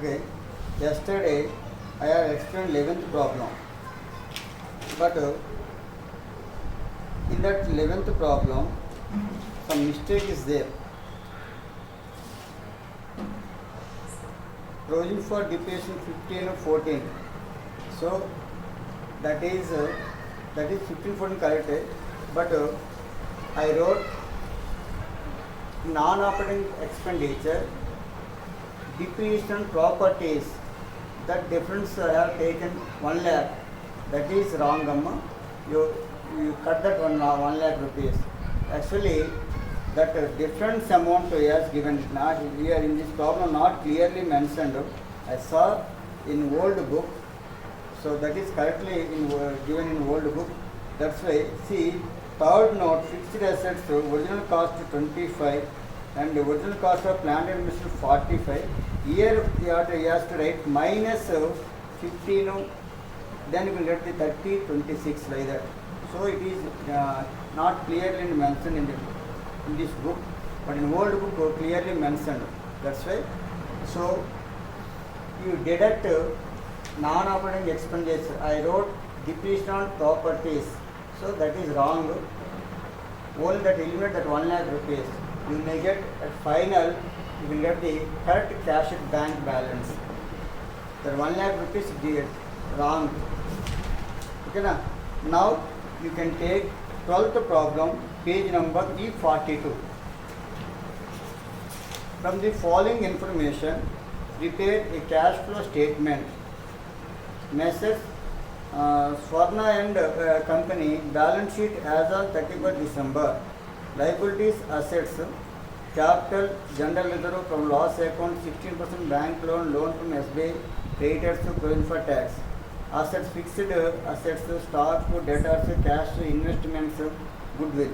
Okay, yesterday I have explained 11th problem, but in that 11th problem some mistake is there. Provision for depreciation 15 or 14. So that is 15 14 correct, but I wrote non-operating expenditure depreciation properties. That difference I have taken 1 lakh. That is wrong, amma. You cut that 1 lakh rupees. Actually, that difference amount has given it not here in this problem, not clearly mentioned. I saw in old book, so that is correctly given in old book. That's why see third note, fixed assets original cost 25 and original cost of plant and machinery 45. Here he has to write minus 15, then you will get the 30, 26 like that. So it is not clearly mentioned in this book, but in old book clearly mentioned. That's why. So you deduct non-operating expenditure. I wrote depreciation on properties, so that is wrong. Only that eliminate that 1 lakh rupees. You may get at final, you will get the correct cash at bank balance. That 1 lakh rupees is wrong. Okay, na? Now you can take 12th problem, page number E42. From the following information, prepare a cash flow statement. Messrs. Swarna and Company balance sheet as of 31st December. Liabilities, assets, capital, general reserve from loss account, 16% bank loan from SBI, creditors to provision for tax. Assets, fixed assets, stock, debtors, cash, investments, goodwill.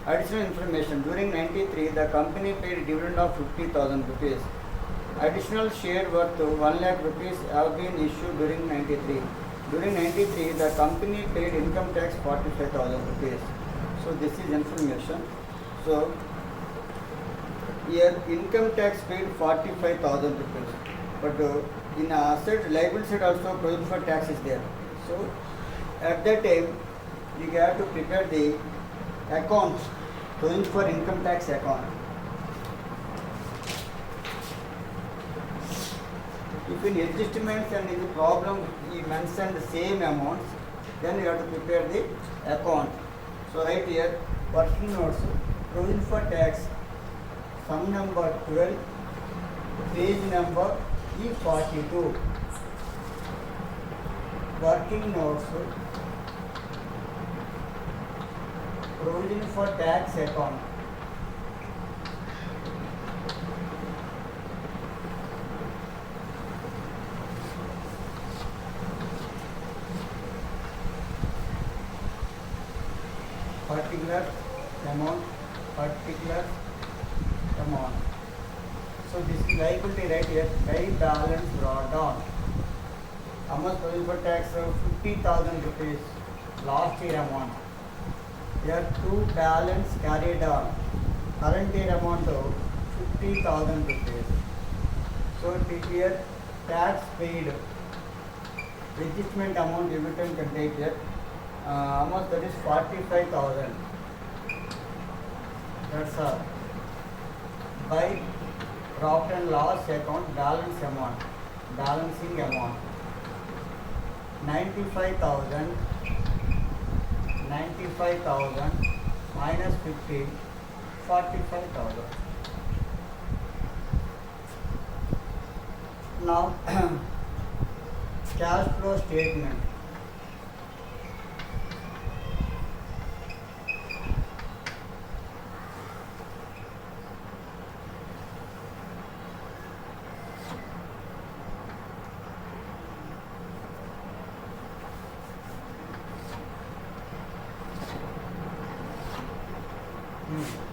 Additional information, during 93, the company paid dividend of 50,000 rupees. Additional share worth 1 lakh rupees have been issued during 93. During 93, the company paid income tax 45,000 rupees. So this is information. So here income tax paid 45,000 rupees. But in asset liability side also provision for tax is there. So at that time you have to prepare the accounts, provision for income tax account. If in adjustments and in the problem he mentioned the same amounts, then you have to prepare the account. So right here, working notes, provision for tax, sum number 12, page number E42. Working notes, provision for tax account. Particular amount. So this is liability right here, by balance brought down. How much provision for tax? 50,000 rupees last year amount. Here two balance carried on. Current year amount of 50,000 rupees. So here tax paid. Adjustment amount every time can take here. How much? That is 45,000. That's all. By profit and loss account, balance amount, balancing amount, 95,000 minus 50, 45,000. Now cash flow statement.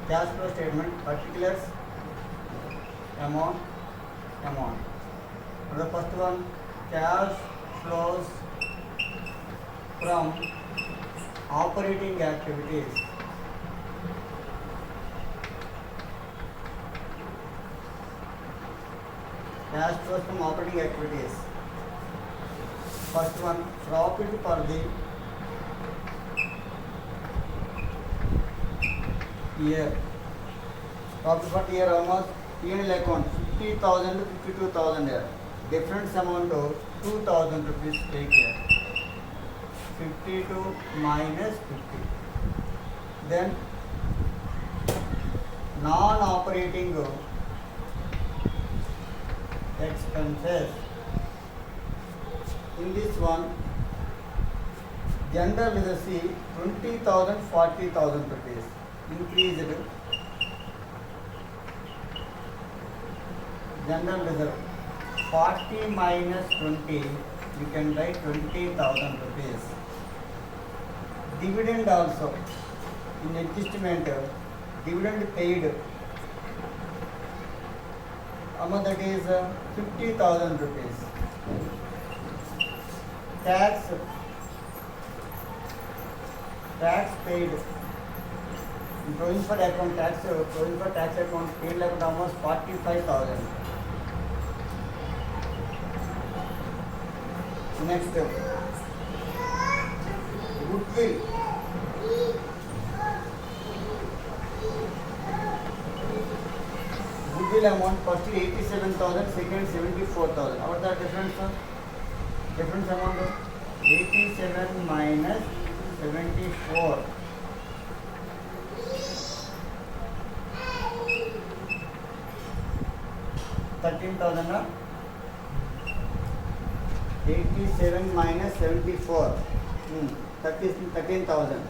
Cash flow statement, particulars, amount. For the first one, cash flows from operating activities. cash flows from operating activities. First one, profit for the year. Profit for the year almost P&L account 50,000 to 52,000 here. Difference amount of 2,000 rupees take here. 52 minus 50. Then non-operating expenses. In this one, general legacy 20,000, 40,000 rupees increased. General reserve 40 minus 20, you can write 20,000 rupees. Dividend also in adjustment, dividend paid amount that is 50,000 rupees. Tax paid. Provision for account tax account paid like almost 45,000. Next, goodwill. Goodwill amount first 87,000, second 74,000. What the difference? Difference amount of 87 minus 74. 13,000. 87 minus 74. 13,000.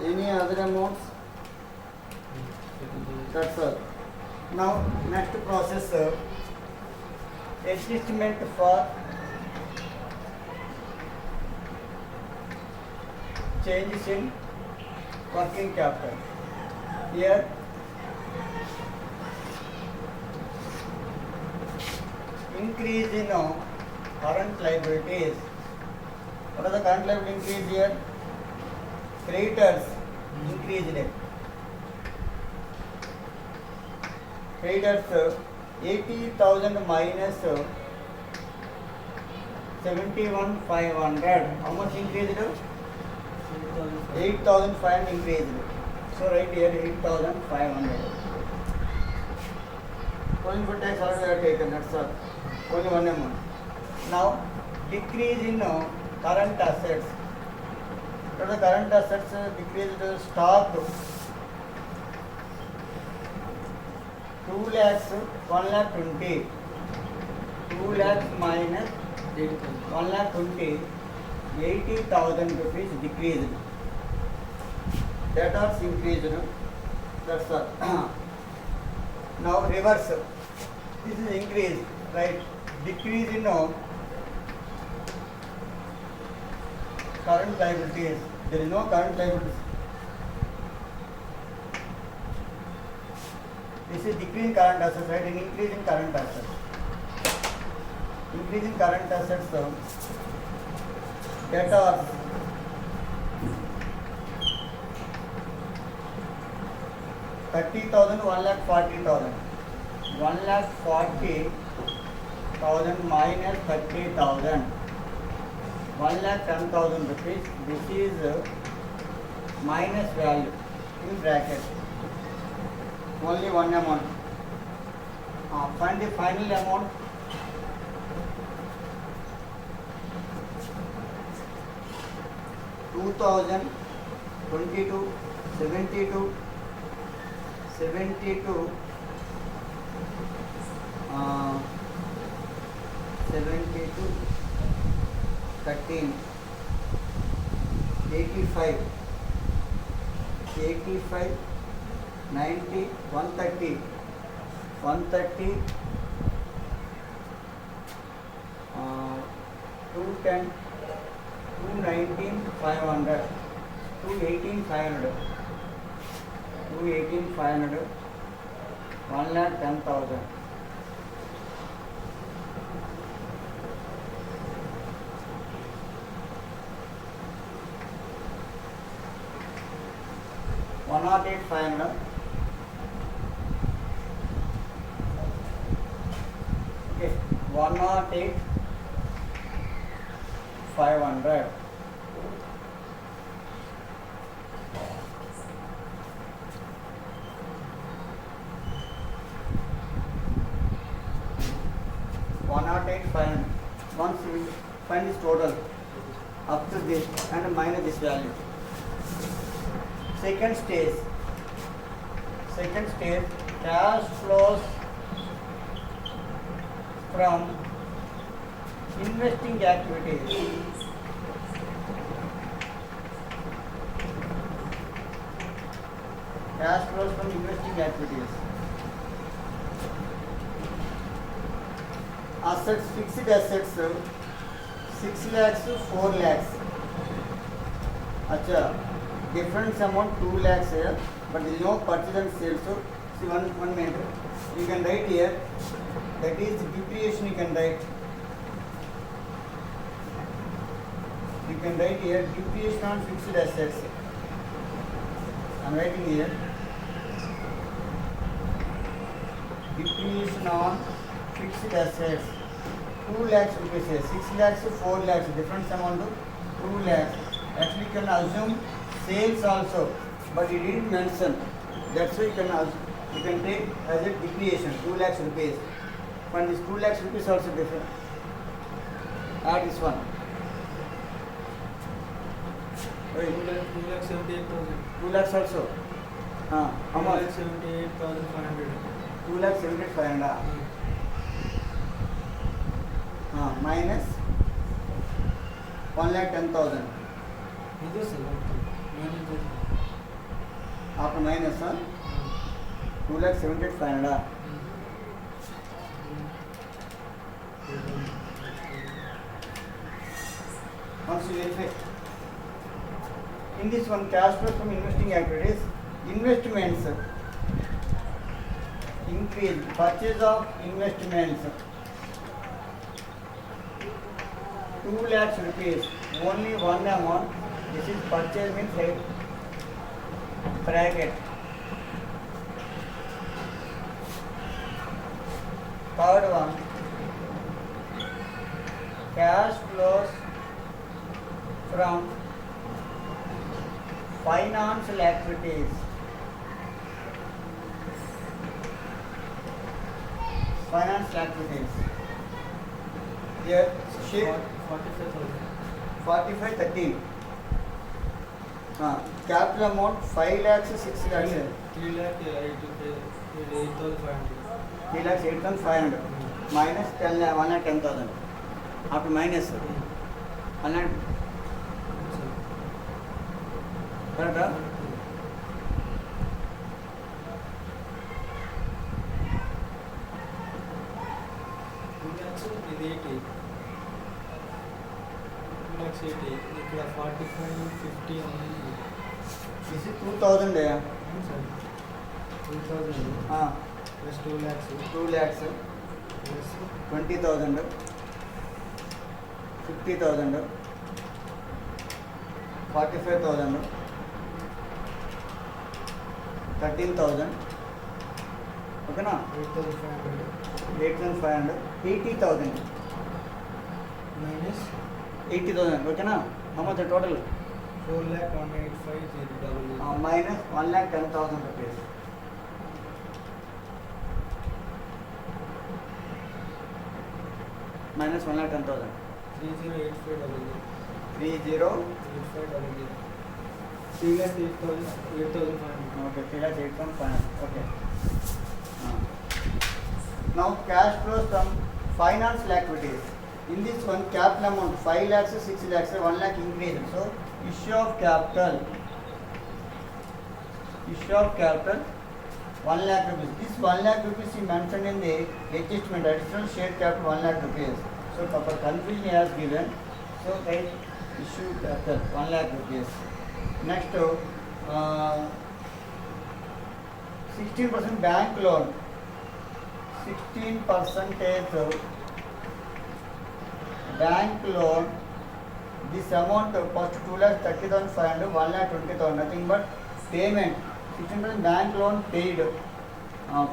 Any other amounts? That's all. Now next process, adjustment for changes in working capital. Here increase in current liabilities. What are the current liabilities increase here? Creditors increased. Creditors 80,000 minus 71,500. How much increased? 8,500 increased. So right here 8,500. Going for tax already I have taken, that's all. Only one amount. Now decrease in current assets. So the current assets decreased stock 2 lakhs 1 lakh 20. 2 lakhs minus 1 lakh 20. 80,000 rupees decreased. Debtors increased. That's all. Now reverse. This is increase, right? Decrease in current liabilities. There is no current liabilities. This is decrease in current assets, right? And increase in current assets. Increase in current assets. Debtors. $30,000, 1,40,000. 1,40,000 minus 30,000. 1,10,000 rupees. This is minus value in bracket. Only one amount. Find the final amount. $2,000, 22, 72, 72, 72, 13, 85, 85, 90, 130, 130, 210, 219, 500, 218, 500, 218, 500, 1,10,000. $108,500. Okay, 108 500. Once we find this total up to this and minus this value. Second stage, cash flows from investing activities. Cash flows from investing activities. Assets, fixed assets 6 lakhs to 4 lakhs. अच्छा, difference amount 2 lakhs here, but there is no purchase and sales. So, see one minute. You can write here. That is depreciation. You can write. You can write here depreciation on fixed assets. I am writing here. Depreciation on fixed assets 2 lakhs rupees here, 6 lakhs to 4 lakhs, difference amount of 2 lakhs. Actually you can assume sales also, but it didn't mention. That's why you can take as a depreciation 2 lakhs rupees. But this 2 lakhs rupees also different. Add this one. 2 lakh 78,000. 2 lakhs also. How much? 2,78,500. 2 lakhs 78,500. Minus 1,10,000. After minus 2 lakhs 78,500. Once you verify. In this one, cash flow from investing activities, investments increase, purchase of investments 2 lakhs rupees, only one amount. This is purchase means right bracket. Third one, cash flows from financial activities. Financial activities. Here, sheet 45,13. Capital amount 5 lakhs 6 lakhs. 3 lakh 8,500. 3 lakhs 8,500 minus 10 lakh 1,10,000. After minus 1 lakh. Correct? 2 lakhs ఇది 80. 2 lakhs 80. ఇక్కడ 45, 50 ఉంది. This is 2,000 there. అవును sir. 2,000 plus 2 lakhs 2 lakhs plus 20,000 50,000 45,000 13,000. Okay na? 8,500 8,500 80,000 minus 80,000. Okay na? How much the total? 4,185,000. Minus 1,10,000 rupees. Minus 1,10,000. 3085,000. 3085,000. 3 lakh 8,500. Okay, 3 lakhs 8,500. Okay. Now cash flows from financial activities. In this one, capital amount 5 lakhs, 6 lakhs, 1 lakh increase. So issue of capital 1 lakh rupees. This 1 lakh rupees is mentioned in the adjustment, additional share capital 1 lakh rupees. So for confusion he has given. So write issue capital 1 lakh rupees. Next, 16% bank loan. 16% bank loan. This amount first 2,30,500, 1,20,000. Nothing but payment. 16% bank loan paid.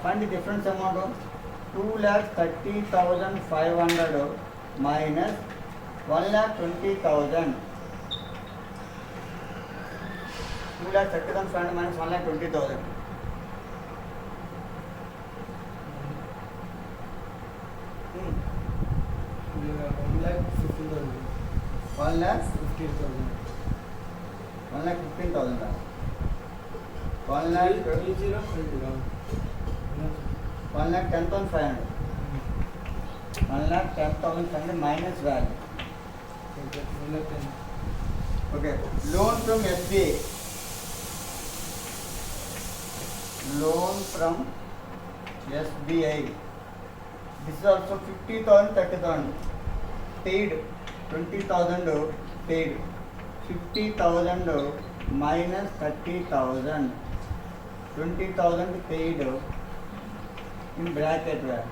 Find the difference amount of 2,30,500 minus 1,20,000. 2,30,500 minus 1,20,000. Yeah, 1,50,000. 1,50,000. 1,15,000. 1,00,000. 1,10,500. 1,10,500 minus value. Okay. Loan from SBI. Loan from SBI. This is also 50,000, 30,000. Paid 20,000 paid. 50,000 minus 30,000. 20,000 paid in bracket where.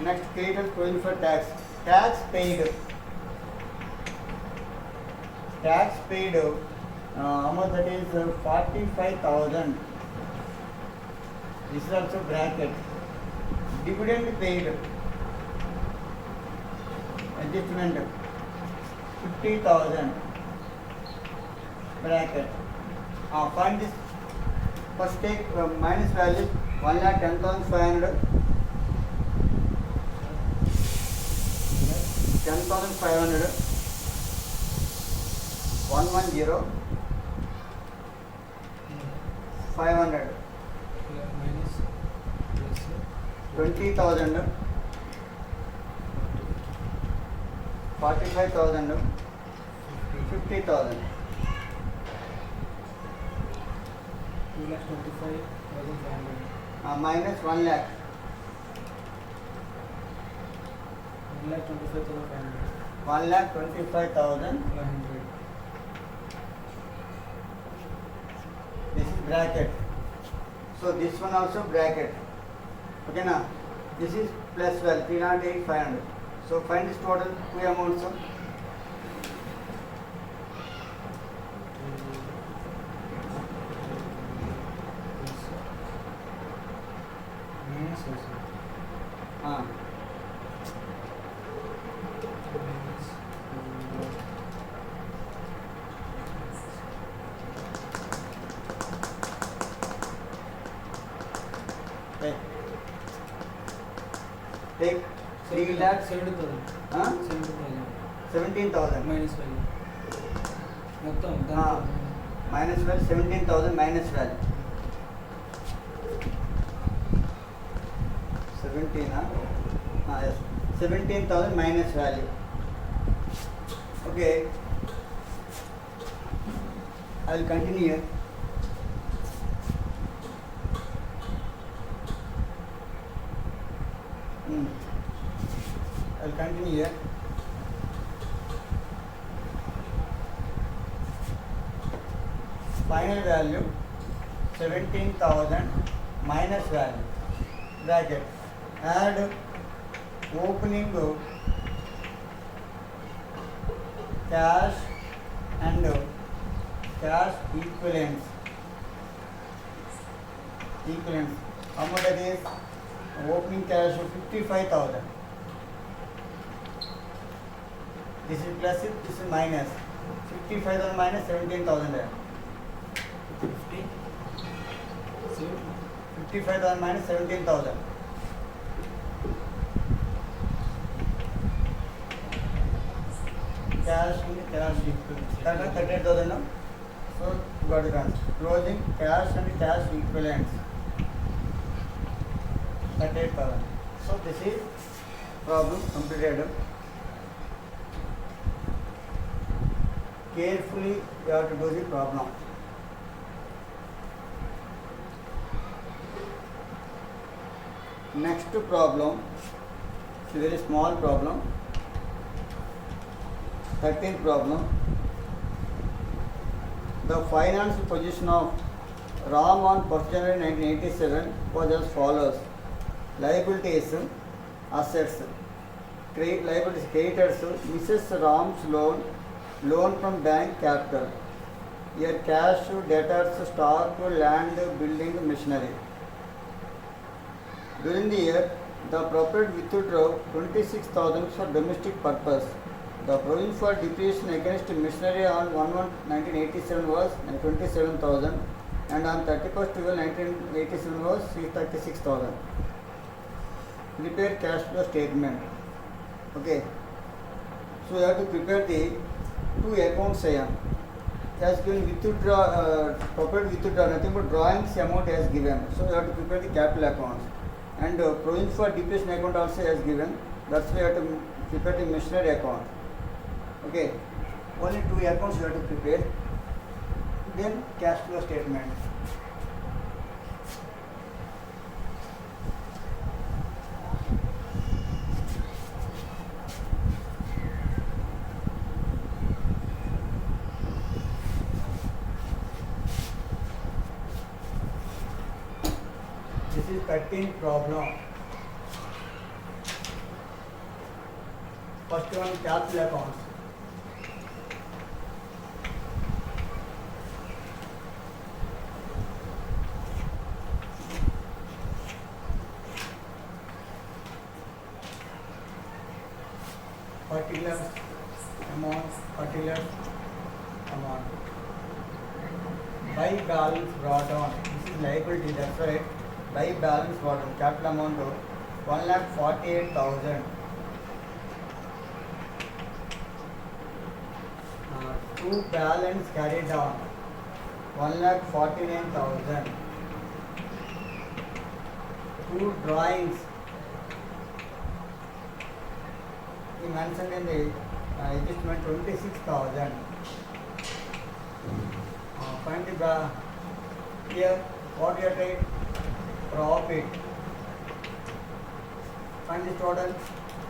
Next, creditors going for tax. Tax paid. Tax paid. How much that is? 45,000. This is also bracket. Dividend paid. Adjustment 50,000. Bracket. Find this. First take minus value 1,10,500. 10,500. 110. 500. Minus 20,000. 45,000. 50,000. 2,25,500. Minus 1 lakh. 1,25,500. 1,25,500. This is bracket. So this one also bracket. Okay now. This is plus 12. 308,500. So find this total two amounts. Minus also. Take 3 lakh 70,000. 17,000. Minus value. మొత్తం Minus value 17,000 minus value. 17 yes. 17,000 minus value. Okay. I will continue here. I'll continue here. Final value 17,000 minus value. Bracket. Add opening cash and cash equivalents. How much that is? Opening cash of 55,000. This is plus, this is minus. 55,000 minus 17,000 there. 55,000 minus 17,000. Cash and cash equivalents. That is 38,000 now. So got it answer. Closing cash and cash equivalents. 38,000. So this is problem completed. Carefully you have to do the problem. Next problem, it's a very small problem. 13th problem. The financial position of Ram on 1st January 1987 was as follows. Liabilities, assets. Liabilities, creditors, Mrs. Ram's loan from bank capital. Here cash, debtors, stock, land, building, machinery. During the year, the property withdrew 26,000 for domestic purpose. The provision for depreciation against machinery on 1/1/1987 was 27,000 and on 31st/12/1987 was 36,000. Prepare cash flow statement. Okay. So you have to prepare the two accounts here. Has given withdraw property withdraw, nothing but drawings amount has given. So you have to prepare the capital accounts. And provision for depreciation account also has given. That's why you have to prepare the machinery account. Okay. Only two accounts you have to prepare. Then cash flow statement. This is 13th problem. First one, capital accounts. Particular amount. By balance brought on. This is liability, that's right. By balance brought on. Capital amount of 1,48,000. To balance carried on 1,49,000. Two drawings. He mentioned in the adjustment 26,000. Find the here what you have taken profit. Find the total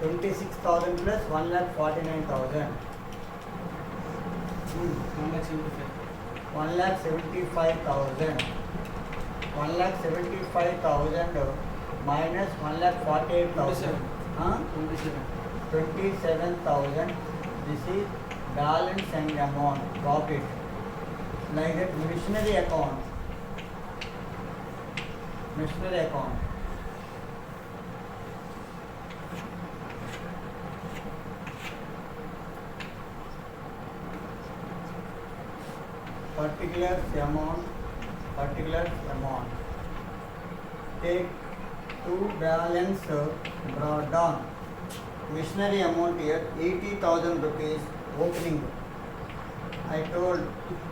26,000 plus 1,49,000. 1,75,000. 1,75,000 minus 1,48,000. 27,000. This is balance and amount profit. Like that, machinery account. Particular amount. Take two balance brought down. Machinery amount here 80,000 rupees opening. I told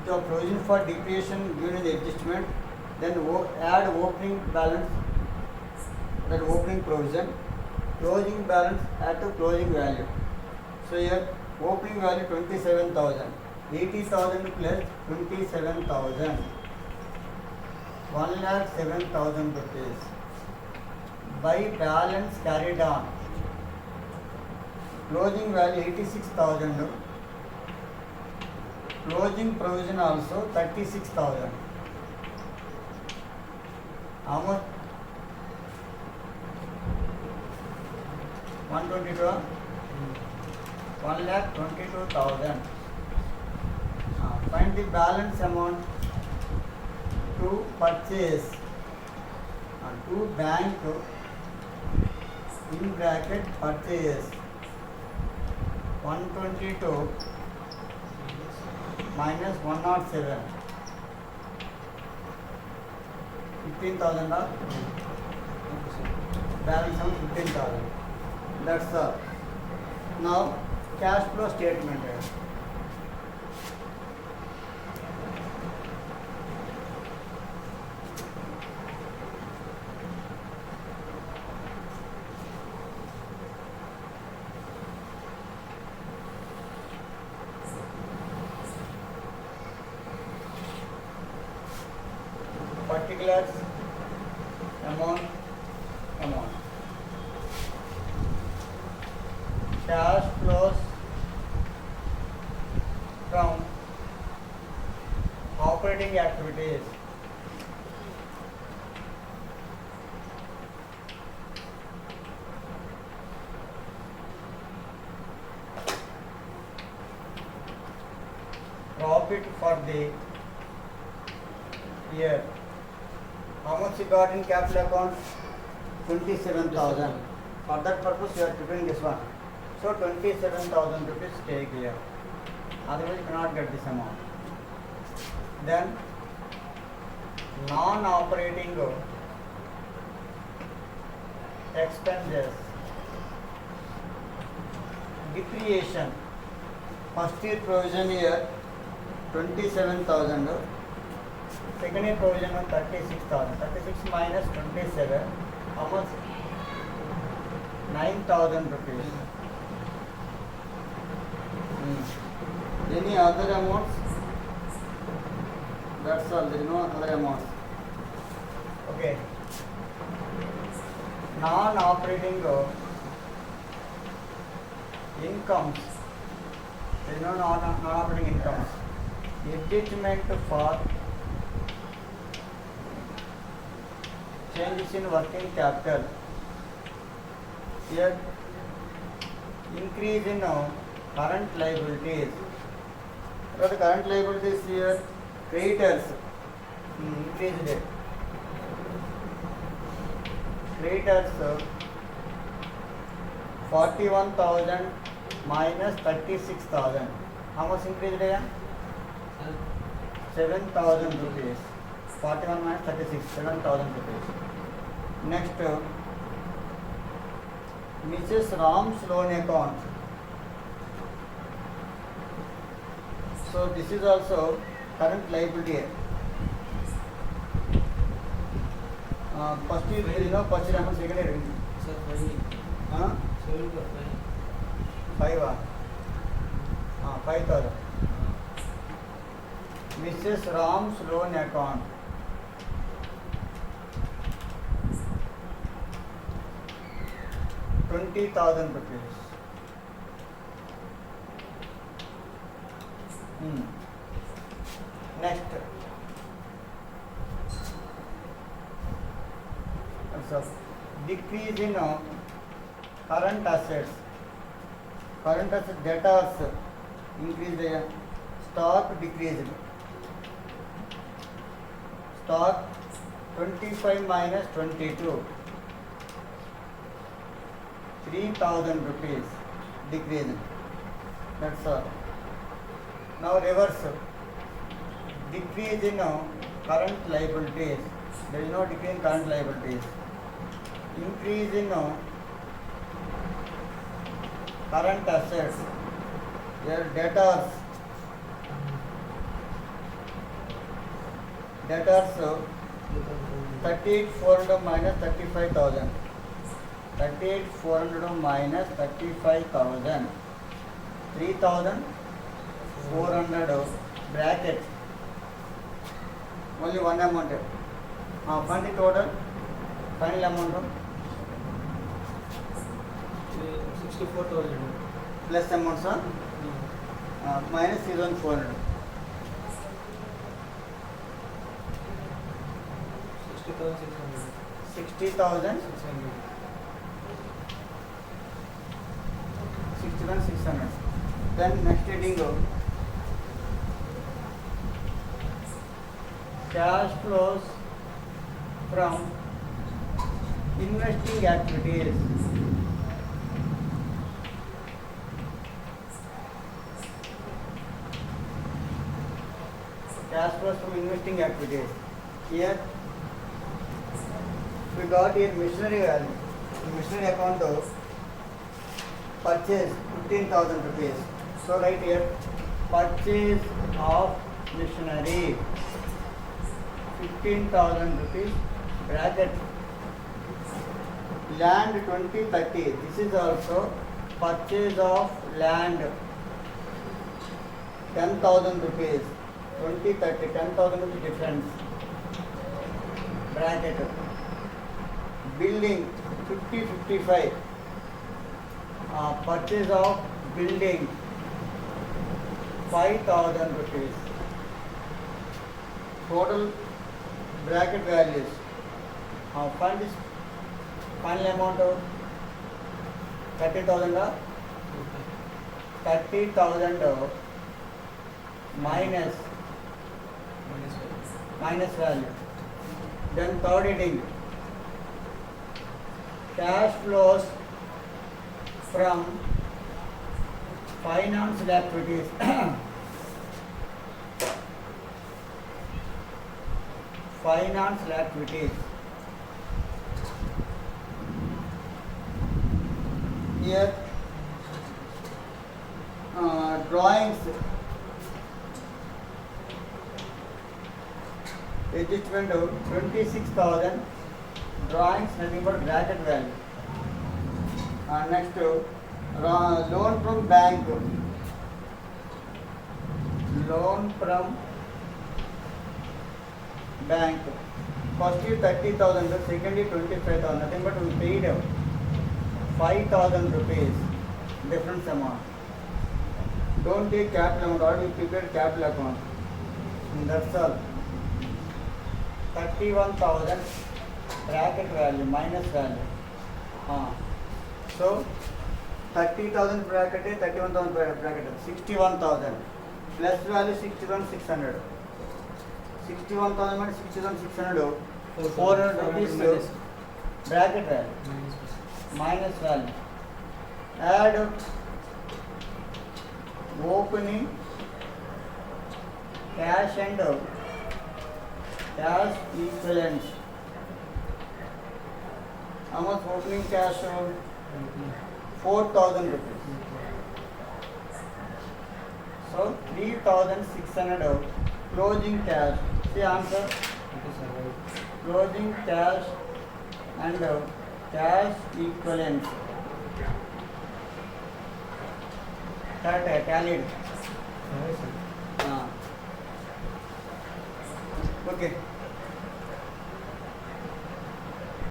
the provision for depreciation given in the adjustment, then add opening balance, that opening provision, closing balance add to closing value. So here opening value 27,000, 80,000 plus 27,000, 1,07,000 rupees. By balance carried on. Closing value 86,000. Closing provision also 36,000. How much? 122. 1,22,000. Find the balance amount to purchase. To bank in bracket purchase. 122 minus 107. 15,000 or balance amount 15,000. That's all. Now cash flow statement. Particulars amount. Cash flows from operating activities. Profit for the year. How much you got in capital account? 27,000. For that purpose, you are preparing this one. So 27,000 rupees take here. Otherwise, you cannot get this amount. Then non-operating expenses, depreciation. First year provision here 27,000. Second year provision 36,000. 36 minus 27, how much? 9,000 rupees. Any other amounts? That's all. There is no other amounts. Okay. Non-operating incomes. There is no non-operating incomes. Adjustment for changes in working capital. Here, increase in current liabilities. What are the current liabilities here? Creditors. Increased it. Creditors 41,000 minus 36,000. How much increased here? 7,000 rupees. 41 minus 36, 7,000 rupees. Next, Mrs. Ram's loan account. So this is also current liability. First year, there is no purchase amount. Second year, Sir, 5. 7 to 5. 5,000. Mrs. Ram's loan account. ₹20,000. Next. So, decrease in current assets. Current assets debtors increased. Stock decreased. Stock 25 minus 22. 3,000 rupees decreased. That's all. Now reverse. Decrease in current liabilities. There is no decrease in current liabilities. Increase in current assets. Your debtors. Debtors 38,400 minus 35,000. 38,400 minus 35,000. 3,400 bracket. Only one amount. Find the total. Final amount. 64,000. Plus amount, sir. Minus 3,400. 60,600. 60,000. 61,600. Then next heading go. Cash flows from investing activities. Cash flows from investing activities. Here we got here machinery value. Machinery account of purchase 15,000 rupees. So right here purchase of machinery 15,000 rupees bracket. Land 2030. This is also purchase of land 10,000 rupees. 2030 10,000 rupees difference bracket. Building 50-55. Purchase of building 5,000 rupees. Total bracket values. Find this final amount of 30,000. 30,000 minus value. Then third heading cash flows from financial activities. Financial activities. Here, drawings. Adjustment of 26,000. Drawings nothing but bracket value. Next, loan from bank. Loan from bank. First year 30,000, second year 25,000. Nothing but we paid 5,000 rupees. Difference amount. Don't take capital amount. Already prepared capital account. That's all. 31,000 bracket value minus value. So 30,000 bracket is 31,000 bracket 61,000 plus value 61,600. 61,000 minus 61,600 400 rupees bracket value minus value. Add opening cash and cash equivalents. How much opening cash? 4,000 rupees. So 3,600 closing cash. See answer? Closing cash and cash equivalents. Correct, tallied. Okay.